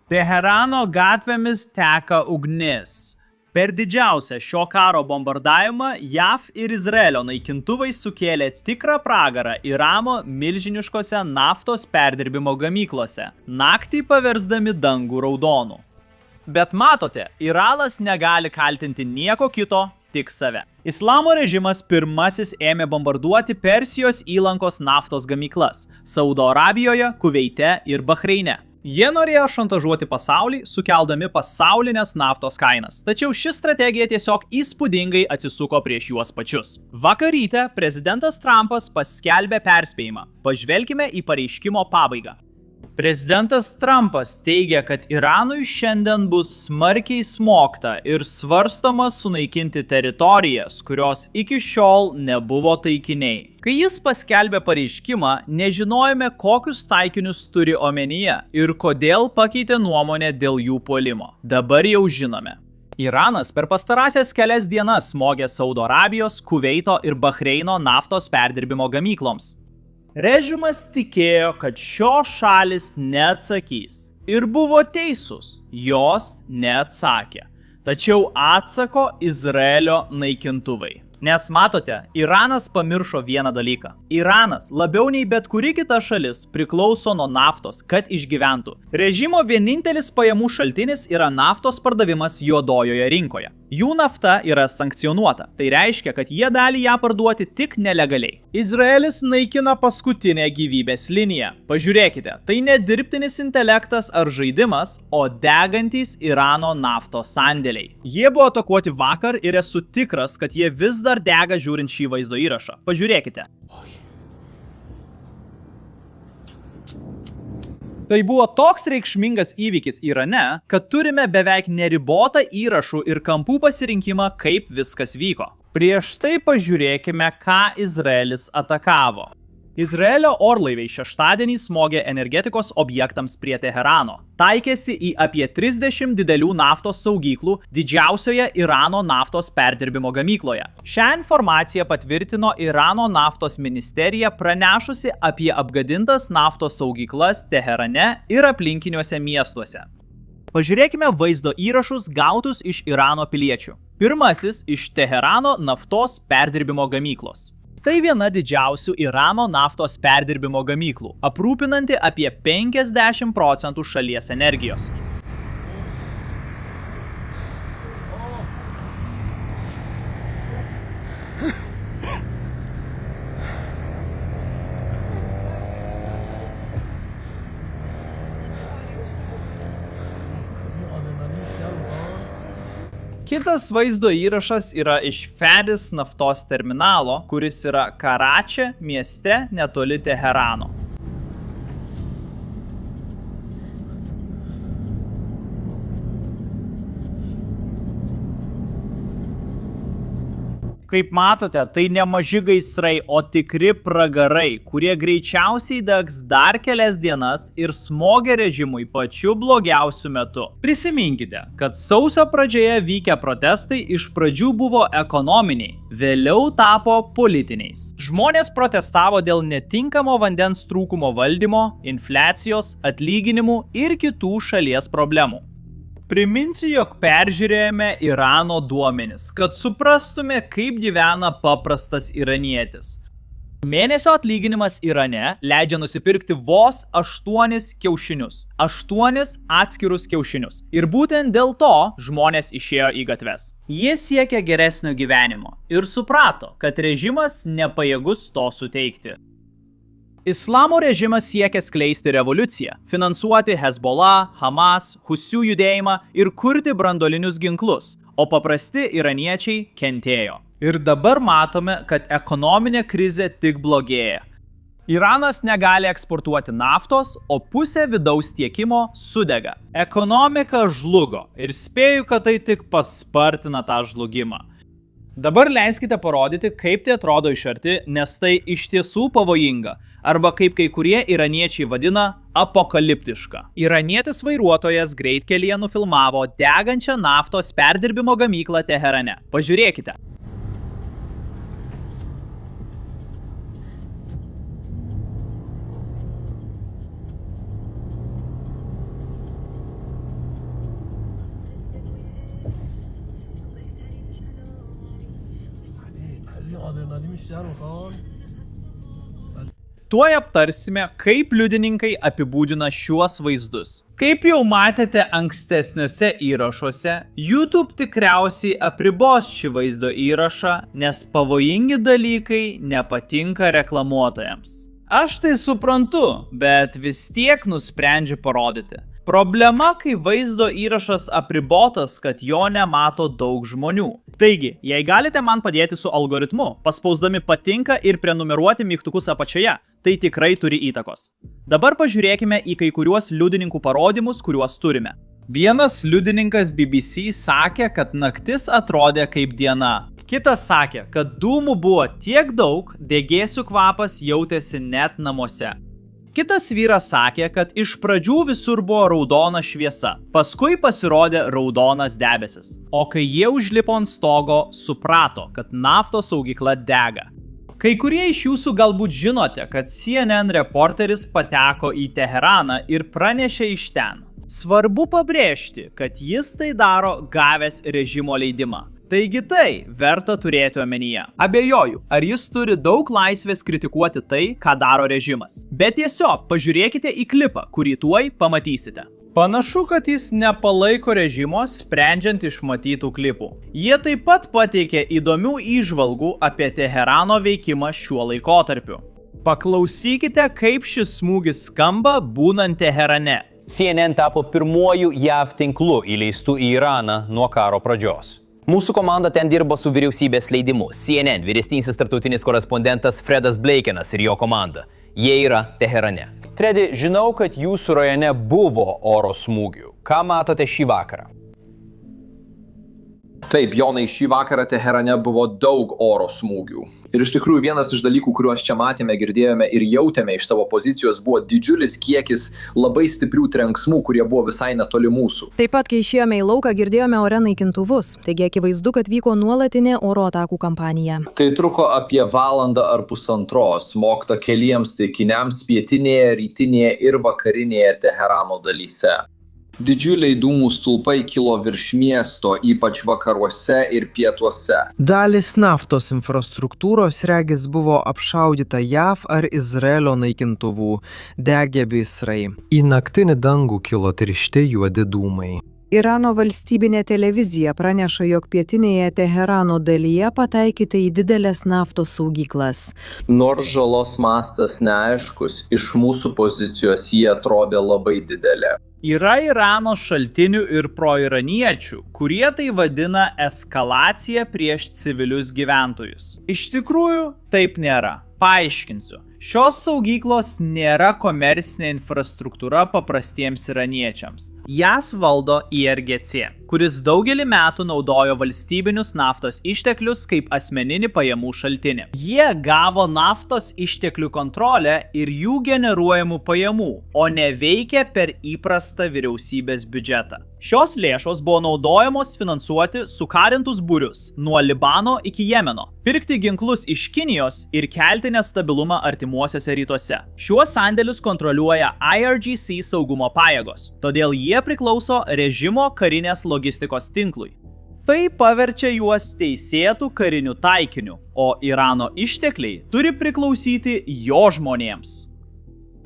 Teherano gatvėmis teka ugnis. Per didžiausią šio karo bombardavimą JAV ir Izraelio naikintuvai sukėlė tikrą pragarą Irano milžiniškose naftos perdirbimo gamyklose, naktį paversdami dangų raudonu. Bet matote, Iranas negali kaltinti nieko kito, tik save. Islamo režimas pirmasis ėmė bombarduoti Persijos įlankos naftos gamyklas Saudo Arabijoje, Kuveite ir Bahreine. Jie norėjo šantažuoti pasaulį, sukeldami pasaulinės naftos kainas. Tačiau ši strategija tiesiog įspūdingai atsisuko prieš juos pačius. Vakar ryte prezidentas Trumpas paskelbė perspėjimą. Pažvelkime į pareiškimo pabaigą. Prezidentas Trumpas teigia, kad Iranui šiandien bus smarkiai smogta ir svarstoma sunaikinti teritorijas, kurios iki šiol nebuvo taikiniai. Kai jis paskelbė pareiškimą, nežinojome, kokius taikinius turi omenyje ir kodėl pakeitė nuomonę dėl jų puolimo. Dabar jau žinome. Iranas per pastarąsias kelias dienas smogė Saudo Arabijos, Kuveito ir Bahreino naftos perdirbimo gamykloms. Režimas tikėjo, kad šios šalis neatsakys. Ir buvo teisūs, jos neatsakė. Tačiau atsako Izraelio naikintuvai. Nes matote, Iranas pamiršo vieną dalyką. Iranas labiau nei bet kuri kita šalis priklauso nuo naftos, kad išgyventų. Režimo vienintelis pajamų šaltinis yra naftos pardavimas juodojoje rinkoje. Jų nafta yra sankcionuota, tai reiškia, kad jie gali ją parduoti tik nelegaliai. Izraelis naikina paskutinę gyvybės liniją. Pažiūrėkite, tai ne dirbtinis intelektas ar žaidimas, o degantys Irano naftos sandėliai. Jie buvo atakuoti vakar ir esu tikras, kad jie vis dar dega žiūrint šį vaizdo įrašą. Pažiūrėkite. Tai buvo toks reikšmingas įvykis Irane, kad turime beveik neribotą įrašų ir kampų pasirinkimą, kaip viskas vyko. Prieš tai pažiūrėkime, ką Izraelis atakavo. Izraelio orlaiviai šeštadienį smogė energetikos objektams prie Teherano. Taikėsi į apie 30 didelių naftos saugyklų didžiausioje Irano naftos perdirbimo gamykloje. Šią informaciją patvirtino Irano naftos ministerija, pranešusi apie apgadintas naftos saugyklas Teherane ir aplinkiniuose miestuose. Pažiūrėkime vaizdo įrašus gautus iš Irano piliečių. Pirmasis iš Teherano naftos perdirbimo gamyklos. Tai viena didžiausių Irano naftos perdirbimo gamyklų, aprūpinanti apie 50% šalies energijos. Kitas vaizdo įrašas yra iš Fedis naftos terminalo, kuris yra Karačio mieste netoli Teherano. Kaip matote, tai ne maži gaisrai, o tikri pragarai, kurie greičiausiai degs dar kelias dienas ir smogia režimui pačiu blogiausiu metu. Prisiminkite, kad sausio pradžioje vykę protestai iš pradžių buvo ekonominiai, vėliau tapo politiniais. Žmonės protestavo dėl netinkamo vandens trūkumo valdymo, infliacijos, atlyginimų ir kitų šalies problemų. Priminsiu, jog peržiūrėjome Irano duomenis, kad suprastume, kaip gyvena paprastas iranietis. Mėnesio atlyginimas Irane leidžia nusipirkti vos 8 kiaušinius. 8 atskirus kiaušinius. Ir būtent dėl to žmonės išėjo į gatves. Jie siekia geresnio gyvenimo ir suprato, kad režimas nepajėgus to suteikti. Islamo režimas siekia skleisti revoliuciją, finansuoti Hezbollah, Hamas, Husių judėjimą ir kurti branduolinius ginklus, o paprasti iraniečiai kentėjo. Ir dabar matome, kad ekonominė krizė tik blogėja. Iranas negali eksportuoti naftos, o pusė vidaus tiekimo sudega. Ekonomika žlugo ir spėju, kad tai tik paspartina tą žlugimą. Dabar leiskite parodyti, kaip tai atrodo iš arti, nes tai iš tiesų pavojinga, arba kaip kai kurie iraniečiai vadina apokaliptiška. Iranietis vairuotojas greitkelyje nufilmavo degančią naftos perdirbimo gamyklą Teherane. Pažiūrėkite. Tuoj aptarsime, kaip liudininkai apibūdina šiuos vaizdus. Kaip jau matėte ankstesniuose įrašuose, YouTube tikriausiai apribos šį vaizdo įrašą, nes pavojingi dalykai nepatinka reklamuotojams. Aš tai suprantu, bet vis tiek nusprendžiu parodyti. Problema, kai vaizdo įrašas apribotas, kad jo nemato daug žmonių. Taigi, jei galite man padėti su algoritmu, paspausdami patinka ir prenumeruoti mygtukus apačioje, tai tikrai turi įtakos. Dabar pažiūrėkime į kai kuriuos liudininkų parodymus, kuriuos turime. Vienas liudininkas BBC sakė, kad naktis atrodė kaip diena. Kitas sakė, kad dūmų buvo tiek daug, degėsių kvapas jautėsi net namuose. Kitas vyras sakė, kad iš pradžių visur buvo raudona šviesa, paskui pasirodė raudonas debesis. O kai jie užlipo ant stogo, suprato, kad naftos saugykla dega. Kai kurie iš jūsų galbūt žinote, kad CNN reporteris pateko į Teheraną ir pranešė iš ten. Svarbu pabrėžti, kad jis tai daro gavęs režimo leidimą. Taigi tai verta turėti omenyje. Abejoju, ar jis turi daug laisvės kritikuoti tai, ką daro režimas. Bet tiesiog pažiūrėkite į klipą, kurį tuoj pamatysite. Panašu, kad jis nepalaiko režimo, sprendžiant iš matytų klipų. Jie taip pat pateikė įdomių įžvalgų apie Teherano veikimą šiuo laikotarpiu. Paklausykite, kaip šis smūgis skamba būnant Teherane. CNN tapo pirmuoju JAV tinklu įleistu į Iraną nuo karo pradžios. Mūsų komanda ten dirbo su vyriausybės leidimu. CNN vyresnysis tarptautinis korespondentas Fredas Blakenas ir jo komanda. Jie yra Teherane. Fredi, žinau, kad jūsų rajone buvo oro smūgių. Ką matote šį vakarą? Taip, Jonai, šį vakarą Teherane buvo daug oro smūgių. Ir iš tikrųjų vienas iš dalykų, kuriuos čia matėme, girdėjome ir jautėme iš savo pozicijos, buvo didžiulis kiekis labai stiprių trenksmų, kurie buvo visai netoli mūsų. Taip pat, kai išėjome į lauką, girdėjome ore naikintuvus. Taigi akivaizdu, kad vyko nuolatinė oro atakų kampanija. Tai truko apie valandą ar pusantros, smogta keliems taikiniams pietinėje, rytinėje ir vakarinėje Teherano dalyse. Didžiuliai dūmų stulpai kilo virš miesto, ypač vakaruose ir pietuose. Dalis naftos infrastruktūros regis buvo apšaudyta JAV ar Izraelio naikintuvų, degė gaisrai. Į naktinį dangų kilo tiršti juodi dūmai. Irano valstybinė televizija praneša, jog pietinėje Teherano dalyje pataikyta į didelės naftos saugyklas. Nors žalos mastas neaiškus, iš mūsų pozicijos jie atrodė labai didelė. Yra Irano šaltinių ir proiraniečių, kurie tai vadina eskalacija prieš civilius gyventojus. Iš tikrųjų, taip nėra. Paaiškinsiu. Šios saugyklos nėra komercinė infrastruktūra paprastiems iraniečiams. Jas valdo IRGC, kuris daugelį metų naudojo valstybinius naftos išteklius kaip asmeninį pajamų šaltinį. Jie gavo naftos išteklių kontrolę ir jų generuojamų pajamų, o ne veikia per įprastą vyriausybės biudžetą. Šios lėšos buvo naudojamos finansuoti sukarintus būrius nuo Libano iki Jemeno, pirkti ginklus iš Kinijos ir kelti nestabilumą artimuosiuose rytuose. Šiuos sandėlius kontroliuoja IRGC saugumo pajėgos, todėl jie priklauso režimo karinės logistikos tinklui. Tai paverčia juos teisėtų karinių taikinių, o Irano ištekliai turi priklausyti jo žmonėms.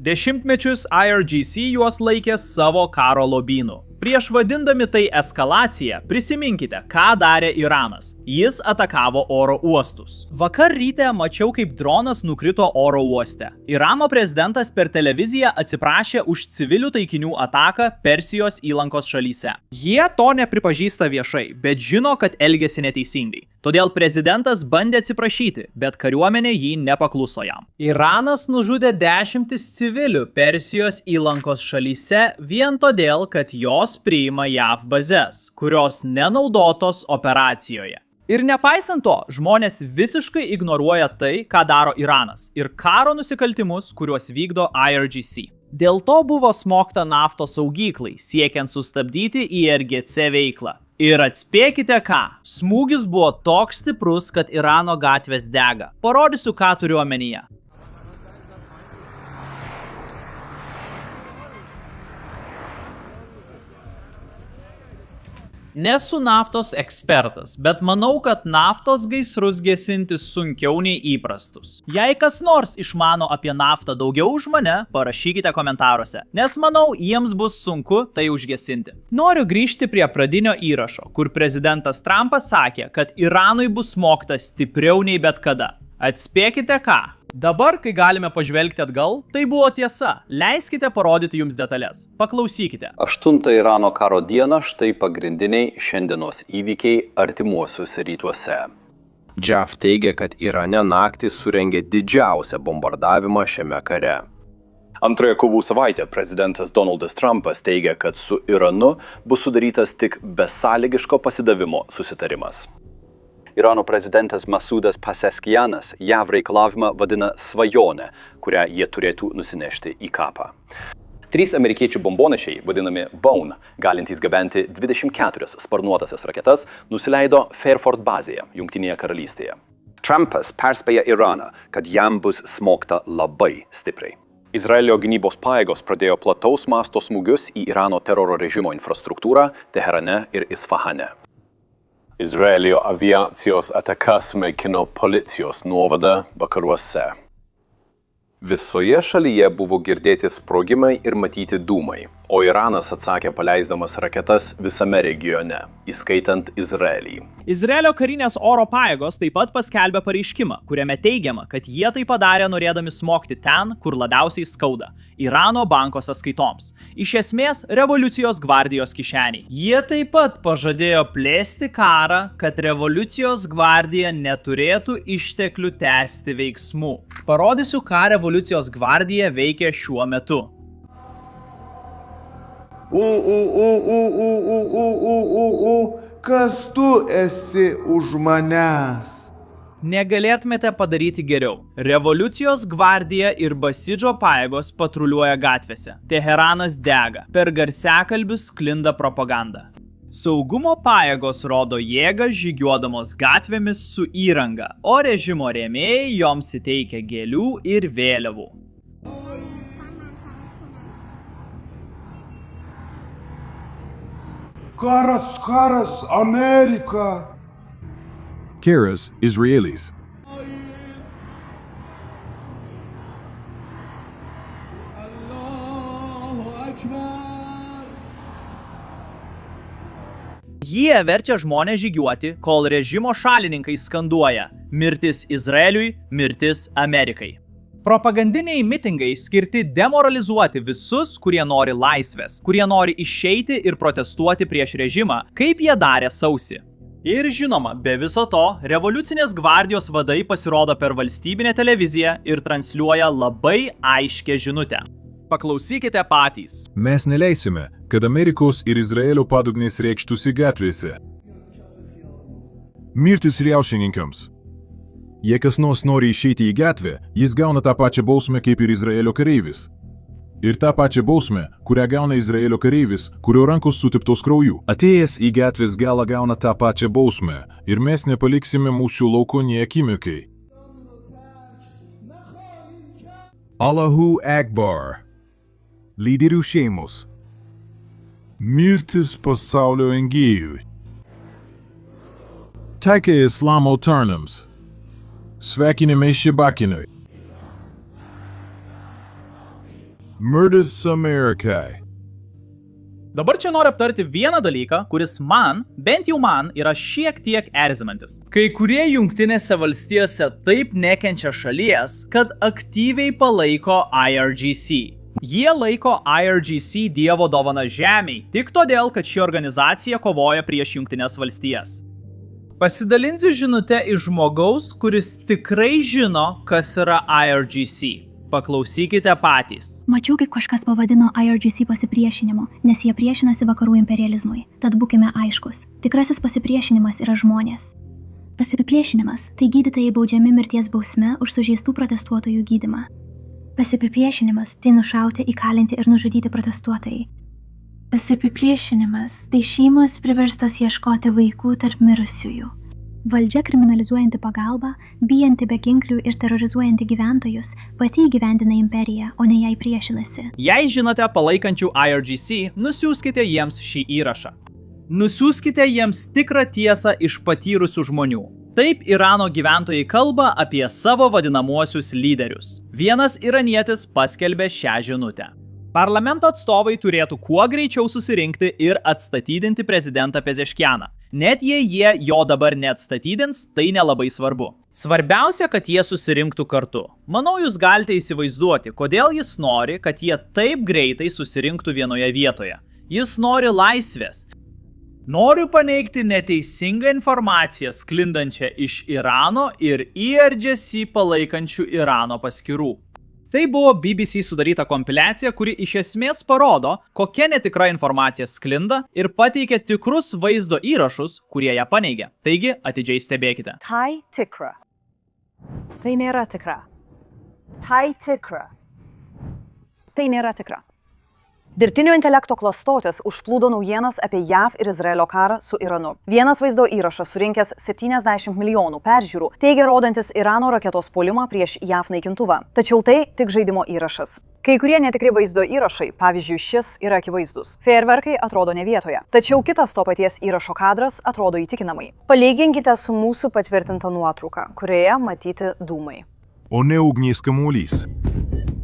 Dešimtmečius IRGC juos laikė savo karo lobynu. Prieš vadindami tai eskalacija, prisiminkite, ką darė Iranas. Jis atakavo oro uostus. Vakar ryte mačiau, kaip dronas nukrito oro uoste. Irano prezidentas per televiziją atsiprašė už civilių taikinių ataką Persijos įlankos šalyse. Jie to nepripažįsta viešai, bet žino, kad elgėsi neteisingai. Todėl prezidentas bandė atsiprašyti, bet kariuomenė jį nepakluso jam. Iranas nužudė dešimtis civilių Persijos įlankos šalyse vien todėl, kad jos priima JAV bazes, kurios nenaudotos operacijoje. Ir nepaisant to, žmonės visiškai ignoruoja tai, ką daro Iranas ir karo nusikaltimus, kuriuos vykdo IRGC. Dėl to buvo smogta naftos saugyklai, siekiant sustabdyti IRGC veiklą. Ir atspėkite ką, smūgis buvo toks stiprus, kad Irano gatvės dega. Parodysiu, ką turiu omenyje. Nesu naftos ekspertas, bet manau, kad naftos gaisrus gesinti sunkiau nei įprastus. Jei kas nors išmano apie naftą daugiau už mane, parašykite komentaruose, nes manau, jiems bus sunku tai užgesinti. Noriu grįžti prie pradinio įrašo, kur prezidentas Trumpas sakė, kad Iranui bus smogta stipriau nei bet kada. Atspėkite ką? Dabar, kai galime pažvelgti atgal, tai buvo tiesa. Leiskite parodyti jums detalės. Paklausykite. 8 Irano karo dieną štai pagrindiniai šiandienos įvykiai artimuosiuose rytuose. JAF teigia, kad Irane naktį surengė didžiausią bombardavimą šiame kare. Antrąją kovų savaitę prezidentas Donaldas Trumpas teigia, kad su Iranu bus sudarytas tik besąlygiško pasidavimo susitarimas. Irano prezidentas Masudas Paseskianas JAV reikalavimą vadina svajonę, kurią jie turėtų nusinešti į kapą. 3 amerikiečių bombonešiai, vadinami Bone, galintys gabenti 24 sparnuotasias raketas, nusileido Fairford bazėje, Jungtinėje karalystėje. Trumpas perspėja Iraną, kad jam bus smogta labai stipriai. Izraelio gynybos pajėgos pradėjo plataus masto smūgius į Irano teroro režimo infrastruktūrą Teherane ir Isfahane. Izraelio aviacijos ataka sunaikino policijos nuovadą vakaruose. Visoje šalyje buvo girdėti sprogimai ir matyti dūmai, o Iranas atsakė paleisdamas raketas visame regione, įskaitant Izraelį. Izraelio karinės oro pajėgos taip pat paskelbė pareiškimą, kuriame teigiama, kad jie tai padarė norėdami smogti ten, kur labiausiai skauda – Irano banko sąskaitoms. Iš esmės, revoliucijos gvardijos kišeniai. Jie taip pat pažadėjo plėsti karą, kad revoliucijos gvardija neturėtų išteklių tęsti veiksmų. Parodysiu, ką revoliucijos gvardija veikia šiuo metu. Kas tu esi už manęs? Negalėtumėte padaryti geriau. Revoliucijos gvardija ir Basidžo pajėgos patruliuoja gatvėse. Teheranas dega. Per garsiakalbius sklinda propaganda. Saugumo pajėgos rodo jėgą žygiuodamos gatvėmis su įranga, o režimo rėmėjai joms įteikia gėlių ir vėliavų. Karas, Amerika! Karas, Israelis. Jie verčia žmonės žygiuoti, kol režimo šalininkai skanduoja mirtis Izraeliui, mirtis Amerikai. Propagandiniai mitingai skirti demoralizuoti visus, kurie nori laisvės, kurie nori išeiti ir protestuoti prieš režimą, kaip jie darė sausį. Ir žinoma, be viso to, revoliucinės gvardijos vadai pasirodo per valstybinę televiziją ir transliuoja labai aiškę žinutę. Paklausykite patys. Mes neleisime, kad Amerikos ir Izraelio padugnės reikštųsi gatvėse. Mirtis riaušininkams. Jei kas nors nori išeiti į gatvę, jis gauna tą pačią bausmę kaip ir Izraelio kareivis. Ir tą pačią bausmę, kurią gauna Izraelio kareivis, kurio rankos suteptos krauju. Atėjęs į gatvės galą gauna tą pačią bausmę ir mes nepaliksime mūšių lauko nė akimirkai. Allahu Akbar. Lyderių šeimos. Mirtis pasaulio engėjui. Taika islamo tarnams. Sveikinimai Šibakinui. Mirtis Amerikai. Dabar čia noriu aptarti vieną dalyką, kuris man, bent jau man, yra šiek tiek erzinantis. Kai kurie Jungtinėse valstijose taip nekenčia šalies, kad aktyviai palaiko IRGC. Jie laiko IRGC dievo dovana žemei, tik todėl, kad ši organizacija kovoja prieš Jungtinės valstijas. Pasidalinsiu žinutę iš žmogaus, kuris tikrai žino, kas yra IRGC. Paklausykite patys. Mačiau, kaip kažkas pavadino IRGC pasipriešinimu, nes jie priešinasi vakarų imperializmui. Tad būkime aiškus. Tikrasis pasipriešinimas yra žmonės. Pasipriešinimas – tai gydytojai baudžiami mirties bausme už sužeistų protestuotojų gydymą. Pasipriešinimas – tai nušauti, įkalinti ir nužudyti protestuotojai. Pasipriešinimas – tai šeimos priverstos ieškoti vaikų tarp mirusiųjų. Valdžia kriminalizuojanti pagalbą, bijanti beginklių ir terrorizuojanti gyventojus, pati įgyvendina imperiją, o ne jai priešinasi. Jei žinote palaikančių IRGC, nusiųskite jiems šį įrašą. Nusiųskite jiems tikrą tiesą iš patyrusių žmonių. Taip Irano gyventojai kalba apie savo vadinamuosius lyderius. Vienas iranietis paskelbė šią žinutę. Parlamento atstovai turėtų kuo greičiau susirinkti ir atstatydinti prezidentą Pezeškianą. Net jei jie jo dabar neatstatydins, tai nelabai svarbu. Svarbiausia, kad jie susirinktų kartu. Manau, jūs galite įsivaizduoti, kodėl jis nori, kad jie taip greitai susirinktų vienoje vietoje. Jis nori laisvės. Noriu paneigti neteisingą informaciją sklindančią iš Irano ir IRGC palaikančių Irano paskyrų. Tai buvo BBC sudaryta kompiliacija, kuri iš esmės parodo, kokia netikra informacija sklinda ir pateikia tikrus vaizdo įrašus, kurie ją paneigia. Taigi, atidžiai stebėkite. Tai tikra. Tai nėra tikra. Tai tikra. Tai nėra tikra. Dirbtinio intelekto klastotės užplūdo naujienas apie JAV ir Izraelio karą su Iranu. Vienas vaizdo įrašas surinkęs 70 milijonų peržiūrų teigia rodantis Irano raketos puolimą prieš JAV naikintuvą. Tačiau tai tik žaidimo įrašas. Kai kurie netikri vaizdo įrašai, pavyzdžiui šis, yra akivaizdus. Fejerverkai atrodo ne vietoje. Tačiau kitas to paties įrašo kadras atrodo įtikinamai. Palyginkite su mūsų patvirtinta nuotrauka, kurioje matyti dūmai. O ne ugnies kamuolys.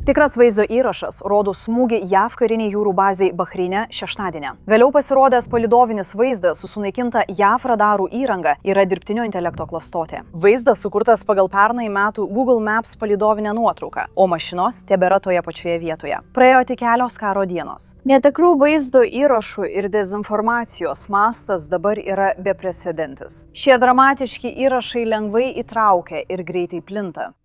Tikras vaizdo įrašas rodo smūgį JAV kariniai jūrų bazei Bahreine šeštadienį. Vėliau pasirodęs palidovinis vaizdas su sunaikinta JAV radarų įranga yra dirbtinio intelekto klastotė. Vaizdas sukurtas pagal pernai metų Google Maps palidovinę nuotrauką, o mašinos tebėra toje pačioje vietoje. Praėjo tik kelios karo dienos. Netikrų vaizdo įrašų ir dezinformacijos mastas dabar yra beprecedentis. Šie dramatiški įrašai lengvai įtraukia ir greitai plinta.